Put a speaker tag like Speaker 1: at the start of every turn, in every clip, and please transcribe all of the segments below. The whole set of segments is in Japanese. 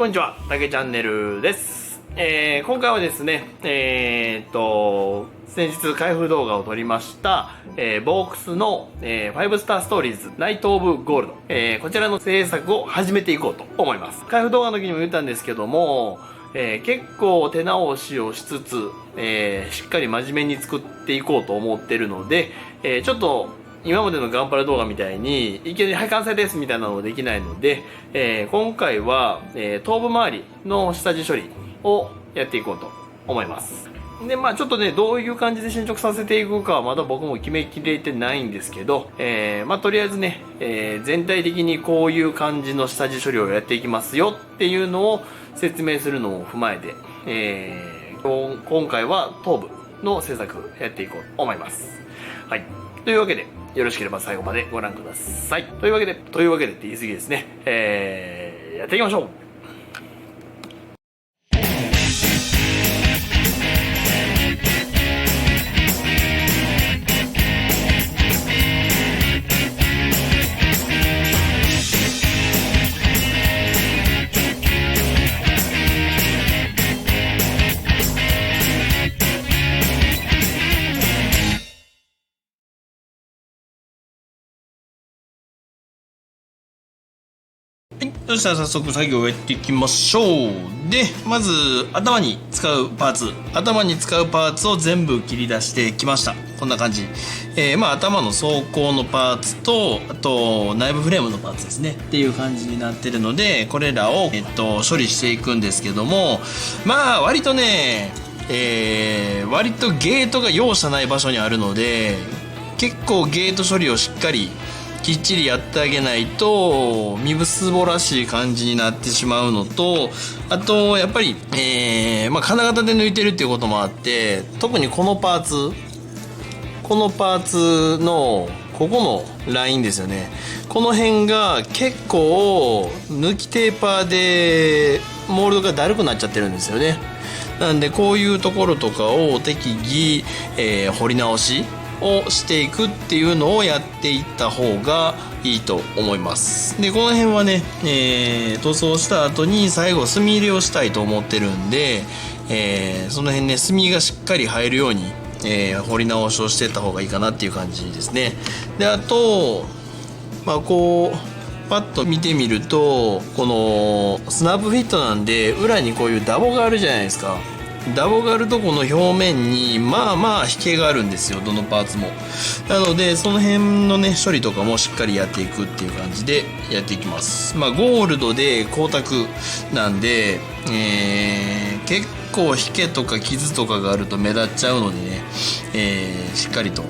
Speaker 1: こんにちは、たけチャンネルです。今回はですね、先日開封動画を撮りました、ボークスの、5スターストーリーズナイトオブゴールド、こちらの制作を始めていこうと思います。開封動画の時にも言ったんですけども、結構手直しをしつつ、しっかり真面目に作っていこうと思ってるので、ちょっと今までのガンパラ動画みたいにいきなりはい完成ですみたいなのもできないので、今回は、頭部周りの下地処理をやっていこうと思います。でちょっとねどういう感じで進捗させていくかはまだ僕も決めきれてないんですけど、とりあえずね、全体的にこういう感じの下地処理をやっていきますよっていうのを説明するのを踏まえて、今回は頭部の制作やっていこうと思います。はい、というわけでよろしければ最後までご覧ください。というわけでって言い過ぎですね。やっていきましょう。そしたら早速作業をやっていきましょう。でまず頭に使うパーツを全部切り出してきました。こんな感じ。頭の装甲のパーツとあと内部フレームのパーツですねっていう感じになってるので、これらを、処理していくんですけども、割とね、割とゲートが容赦ない場所にあるので、結構ゲート処理をしっかりきっちりやってあげないと身ぶすぼらしい感じになってしまうのと、あとやっぱり、金型で抜いてるっていうこともあって、特にこのパーツのここのラインですよね。この辺が結構抜きテーパーでモールドがだるくなっちゃってるんですよね。なんでこういうところとかを適宜、彫り直しをしていくっていうのをやっていった方がいいと思います。でこの辺はね、塗装した後に最後墨入れをしたいと思ってるんで、その辺ね墨がしっかり入るように、彫り直しをしていった方がいいかなっていう感じですね。であとこうパッと見てみると、このスナップフィットなんで裏にこういうダボがあるじゃないですか。ダボがあるとこの表面に引けがあるんですよ、どのパーツも。なのでその辺のね処理とかもしっかりやっていくっていう感じでやっていきます。ゴールドで光沢なんで、結構引けとか傷とかがあると目立っちゃうのでね、しっかりと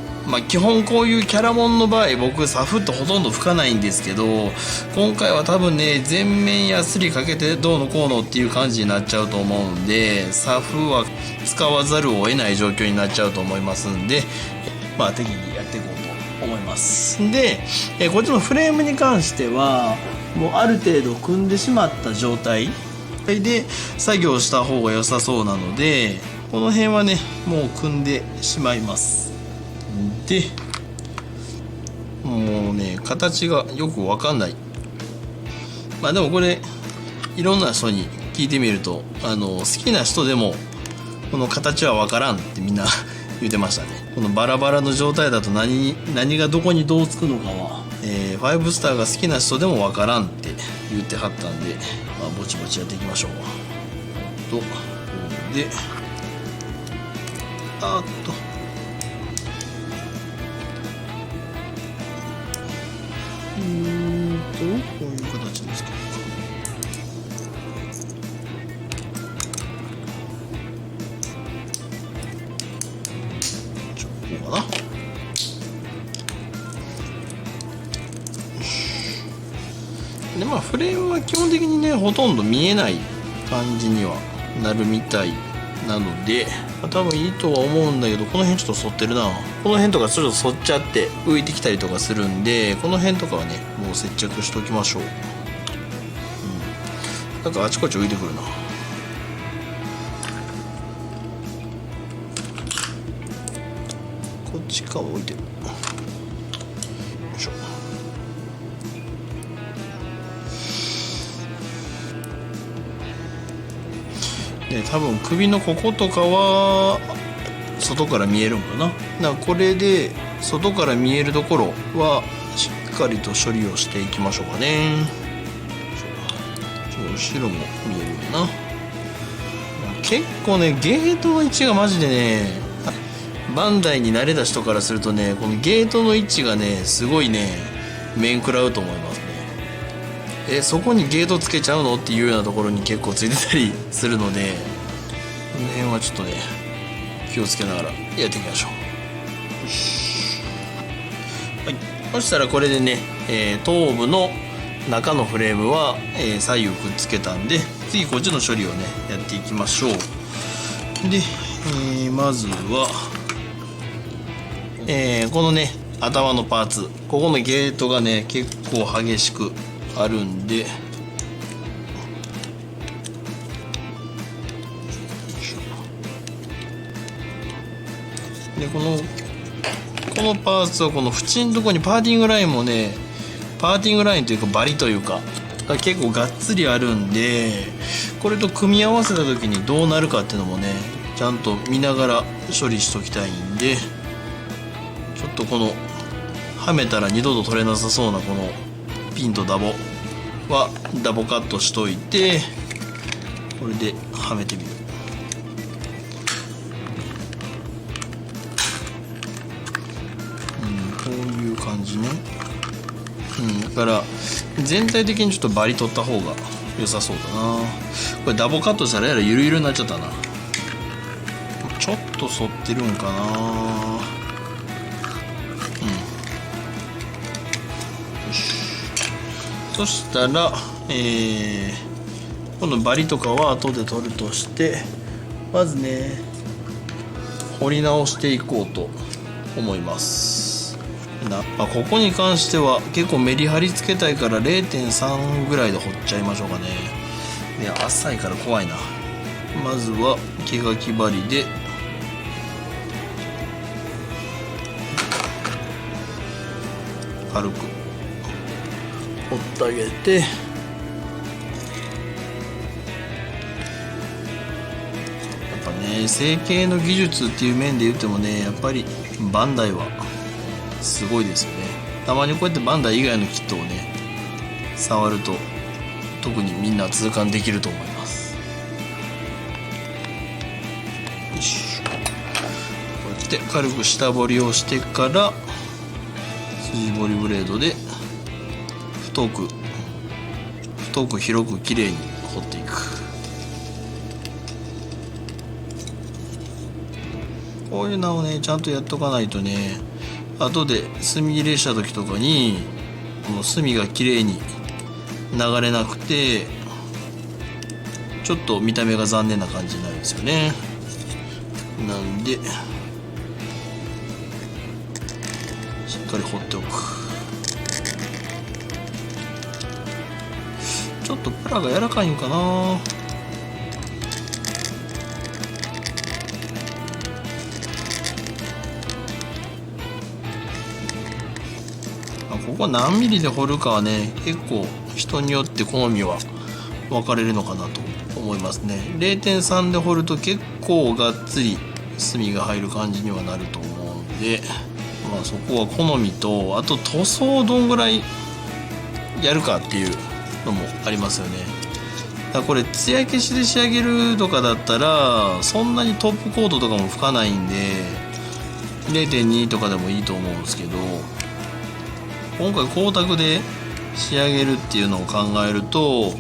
Speaker 1: 基本こういうキャラモンの場合僕サフッとほとんど吹かないんですけど、今回は多分ね全面やすりかけてどうのこうのっていう感じになっちゃうと思うんで、サフは使わざるを得ない状況になっちゃうと思いますんで、適宜やっていこうと思います。で、こっちのフレームに関してはもうある程度組んでしまった状態で作業した方が良さそうなので、この辺はねもう組んでしまいます。でもうね形がよく分かんない。でもこれいろんな人に聞いてみると、好きな人でもこの形は分からんってみんな言ってましたね。このバラバラの状態だと何がどこにどうつくのかは、5スターが好きな人でも分からんって言ってはったんで、ぼちぼちやっていきましょう。でこういう形ですけど、こうかな。でフレームは基本的にねほとんど見えない感じにはなるみたいなので、多分いいとは思うんだけど、この辺ちょっと反ってるな。この辺とかちょっと反っちゃって浮いてきたりとかするんで、この辺とかはねもう接着しておきましょう。なんかあちこち浮いてくるな。こっち側置いてる。よいしょ。多分首のこことかは外から見えるんかな。だからこれで外から見えるところはしっかりと処理をしていきましょうかね。後ろも見えるよな。結構ねゲートの位置がマジでね、バンダイに慣れた人からするとね、このゲートの位置がねすごいね面食らうと思いますね。そこにゲートつけちゃうのっていうようなところに結構ついてたりするので、この辺はちょっとね気をつけながらやっていきましょう。よし、はい、そしたらこれでね、頭部の中のフレームは、左右くっつけたんで、次こっちの処理をねやっていきましょう。で、まずは、このね頭のパーツ、ここのゲートがね結構激しくあるんで、でこのパーツはこの縁のところにパーティングラインもね、パーティングラインというかバリというかが結構がっつりあるんで、これと組み合わせた時にどうなるかっていうのもねちゃんと見ながら処理しときたいんで、ちょっとこのはめたら二度と取れなさそうなこのピンとダボはダボカットしといて、これではめてみる。こういう感じね。だから全体的にちょっとバリ取った方が良さそうだな。これダボカットしたらやらゆるゆるになっちゃったな。ちょっと反ってるんかな。よし、そしたらこのバリとかは後で取るとして、まずね彫り直していこうと思います。ここに関しては結構メリハリつけたいから 0.3 ぐらいで彫っちゃいましょうかね。いや浅いから怖いな。まずは毛書き針で軽く彫ってあげて、やっぱね成形の技術っていう面で言ってもね、やっぱりバンダイはすごいですよね。たまにこうやってバンダイ以外のキットをね触ると特にみんな痛感できると思います。よし、こうやって軽く下彫りをしてから筋彫りブレードで太く広くきれいに彫っていく。こういうのをねちゃんとやっとかないとね、後で墨入れした時とかにこの墨がきれいに流れなくてちょっと見た目が残念な感じになるんですよね。なんでしっかり彫っておく。ちょっとプラが柔らかいんかな。ここ何ミリで彫るかはね結構人によって好みは分かれるのかなと思いますね。 0.3 で彫ると結構がっつり墨が入る感じにはなると思うんで、そこは好みと、あと塗装をどんぐらいやるかっていうのもありますよね。だからこれ艶消しで仕上げるとかだったらそんなにトップコートとかも吹かないんで 0.2 とかでもいいと思うんですけど、今回光沢で仕上げるっていうのを考えると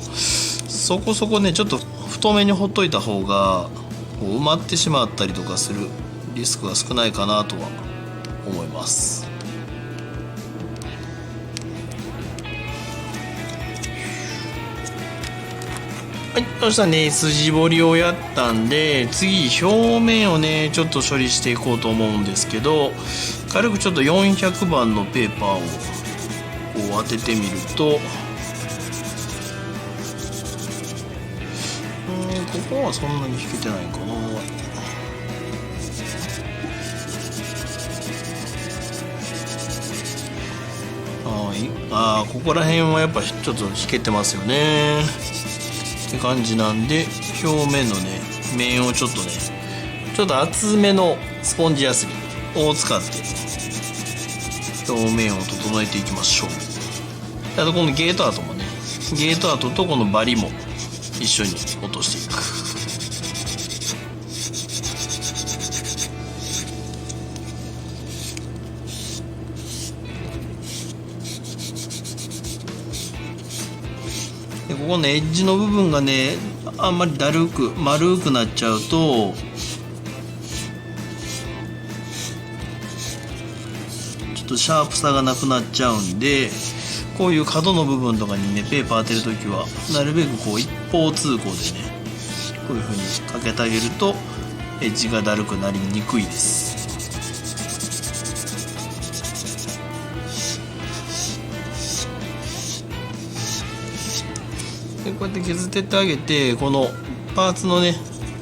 Speaker 1: そこそこねちょっと太めにほっといた方がこう埋まってしまったりとかするリスクが少ないかなとは思います。はい、そしたらね筋彫りをやったんで次表面をねちょっと処理していこうと思うんですけど、軽くちょっと400番のペーパーをこう当ててみると、ここはそんなに引けてないかな。ここら辺はやっぱちょっと引けてますよねって感じなんで、表面のね面をちょっとね、ちょっと厚めのスポンジヤスリを使って表面を整えていきましょう。あとこのゲート跡もね、ゲート跡とこのバリも一緒に落としていく。でここのエッジの部分がね、あんまり丸くなっちゃうとちょっとシャープさがなくなっちゃうんで、こういう角の部分とかにねペーパー当てるときはなるべくこう一方通行でね、こういう風にかけてあげるとエッジがだるくなりにくいです。でこうやって削ってってあげて、このパーツのね、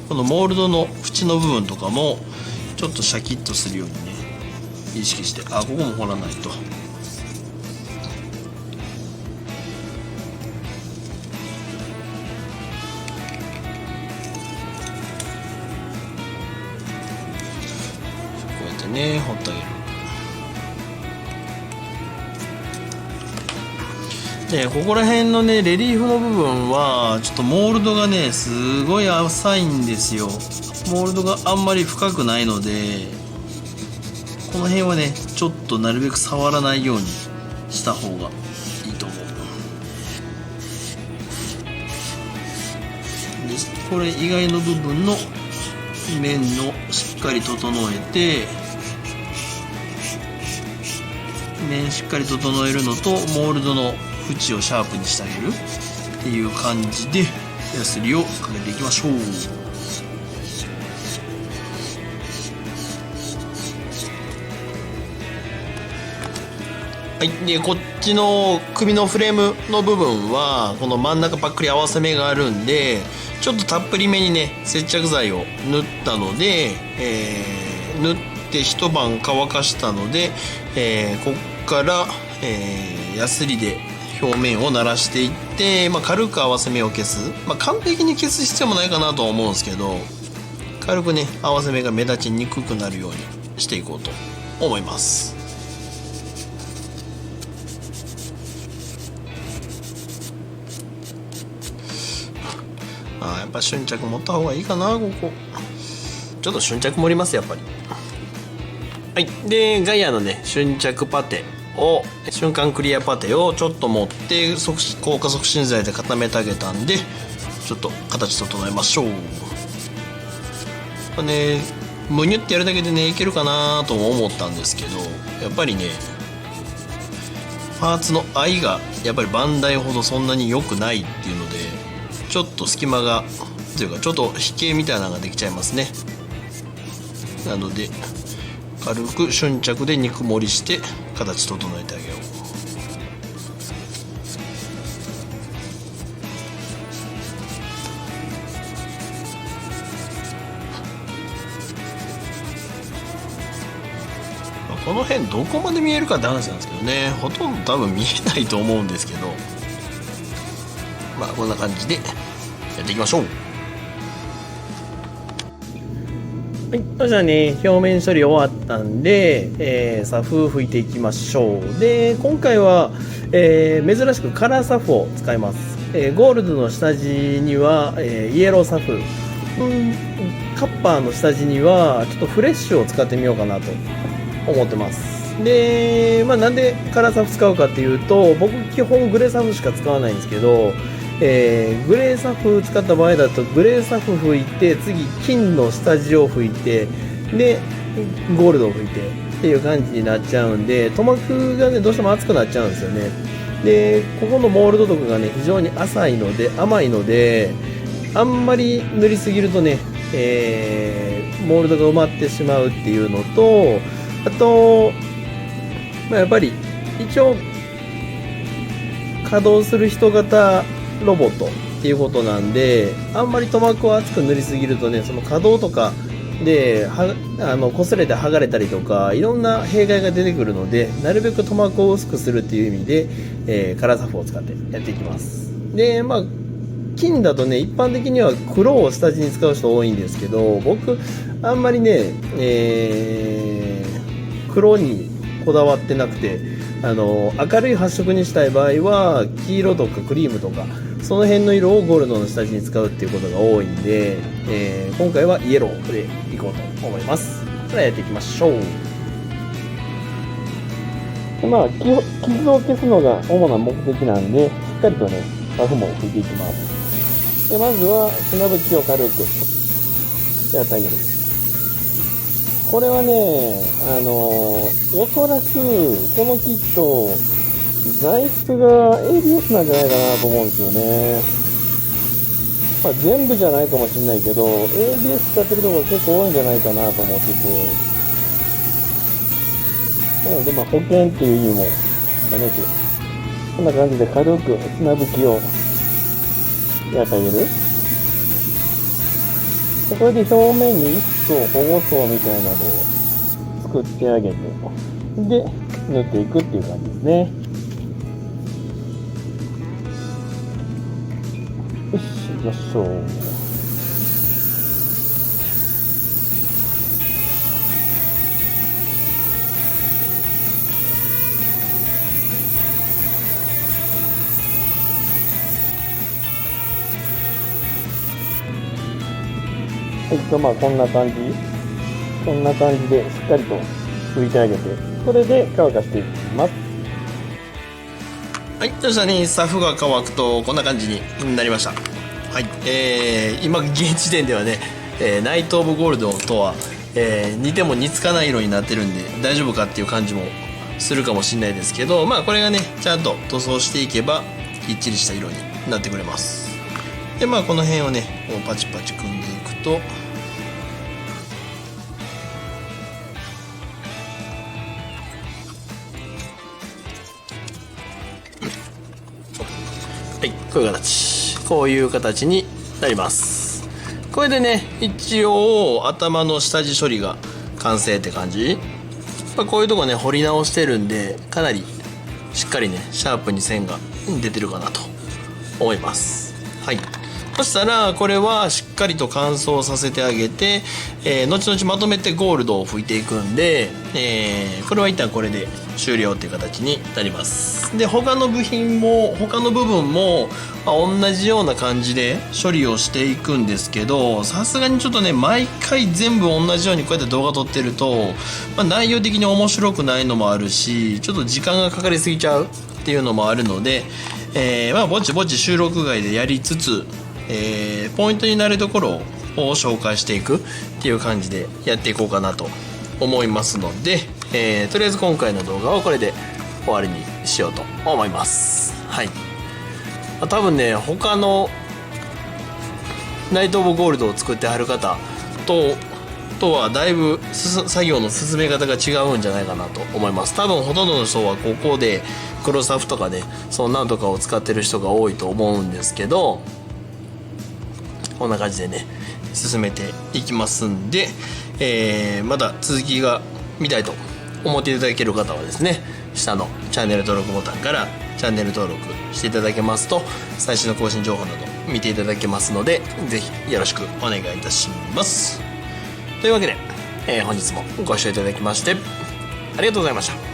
Speaker 1: このモールドの縁の部分とかもちょっとシャキッとするようにね意識して、ここも掘らないと。こうやってね掘ってあげる。でここら辺のねレリーフの部分はちょっとモールドがねすごい浅いんですよ。モールドがあんまり深くないので、この辺はねちょっとなるべく触らないようにした方がいいと思う。でこれ以外の部分の面のしっかり整えて、面しっかり整えるのとモールドの縁をシャープにしてあげるっていう感じでヤスリをかけていきましょう。はい、でこっちの首のフレームの部分はこの真ん中パックリ合わせ目があるんで、ちょっとたっぷりめにね接着剤を塗ったので、塗って一晩乾かしたので、こっから、ヤスリで表面を慣らしていって、軽く合わせ目を消す、完璧に消す必要もないかなとは思うんですけど、軽くね合わせ目が目立ちにくくなるようにしていこうと思います。やっぱ瞬着持った方がいいかな。ここちょっと瞬着盛りますやっぱり。はい、でガイアのね瞬着パテを、瞬間クリアパテをちょっと持って硬化促進剤で固めてあげたんで、ちょっと形整えましょう。これねむにゅってやるだけでねいけるかなとも思ったんですけど、やっぱりねパーツの合いがやっぱりバンダイほどそんなに良くないっていうので、ちょっと隙間がというかちょっと引けみたいなのができちゃいますね。なので軽く瞬着で肉盛りして形整えてあげよう。この辺どこまで見えるかって話なんですけどね、ほとんど多分見えないと思うんですけど、こんな感じでやっていきましょう。はい、そしたらね表面処理終わったんで、サフ拭いていきましょう。で今回は、珍しくカラーサフを使います。ゴールドの下地には、イエローサフ、カッパーの下地にはちょっとフレッシュを使ってみようかなと思ってます。で、なんでカラーサフ使うかっていうと、僕基本グレーサフしか使わないんですけど、グレーサフ使った場合だとグレーサフ拭いて、次金の下地を拭いて、でゴールドを拭いてっていう感じになっちゃうんで、塗膜がねどうしても厚くなっちゃうんですよね。でここのモールドとかがね非常に浅いので甘いので、あんまり塗りすぎるとね、モールドが埋まってしまうっていうのと、あと、やっぱり一応稼働する人型ロボットっていうことなんで、あんまり塗膜を厚く塗りすぎるとね、その稼働とかで擦れて剥がれたりとかいろんな弊害が出てくるので、なるべく塗膜を薄くするっていう意味で、カラーサフを使ってやっていきます。で金金だとね、一般的には黒を下地に使う人多いんですけど、僕あんまりね、黒にこだわってなくて、明るい発色にしたい場合は黄色とかクリームとかその辺の色をゴールドの下地に使うっていうことが多いんで、今回はイエローでいこうと思います。それではやっていきましょう。まあ、傷を消すのが主な目的なんで、しっかりとね、パフも拭いていきます。で、まずは砂拭きを軽くやってあげる。これはね、おそらくこのキット、材質が ABS なんじゃないかなと思うんですよね。まあ、全部じゃないかもしれないけど、ABS 使ってるところ結構多いんじゃないかなと思ってて、なので、まあ、保険っていう意味も兼ねて、こんな感じで軽く砂拭きをやってあげる。でこれで表面に一層保護層みたいなのを作ってあげて、で、塗っていくっていう感じですね。よし、行きましょう。まあこんな感じでしっかりと拭いてあげて、これで乾かしていきます。はい、そしたらね、サフが乾くとこんな感じになりました。はい、今現時点ではね、ナイト・オブ・ゴールドとは、似ても似つかない色になってるんで大丈夫かっていう感じもするかもしれないですけど、まあこれがねちゃんと塗装していけばきっちりした色になってくれます。でまあこの辺をねこうパチパチ組んでいくと、はい、こういう形になります。これでね一応頭の下地処理が完成って感じ。こういうとこね彫り直してるんで、かなりしっかりねシャープに線が出てるかなと思います。はい、そしたらこれはしっかりと乾燥させてあげて、後々まとめてゴールドを拭いていくんで、これは一旦これで終了っていう形になります。で他の部分も、同じような感じで処理をしていくんですけど、さすがにちょっとね毎回全部同じようにこうやって動画撮ってると、内容的に面白くないのもあるし、ちょっと時間がかかりすぎちゃうっていうのもあるので、ぼちぼち収録外でやりつつ、ポイントになるところを紹介していくっていう感じでやっていこうかなと思いますので、とりあえず今回の動画をこれで終わりにしようと思います。はい、多分ね他のナイト・オブ・ゴールドを作ってはる方とはだいぶ作業の進め方が違うんじゃないかなと思います。多分ほとんどの人はここで黒サフとかでそんなんとかを使ってる人が多いと思うんですけど、こんな感じでね進めていきますんで、まだ続きが見たいと思っていただける方はですね、下のチャンネル登録ボタンからチャンネル登録していただけますと最新の更新情報など見ていただけますので、ぜひよろしくお願いいたします。というわけで、本日もご視聴いただきましてありがとうございました。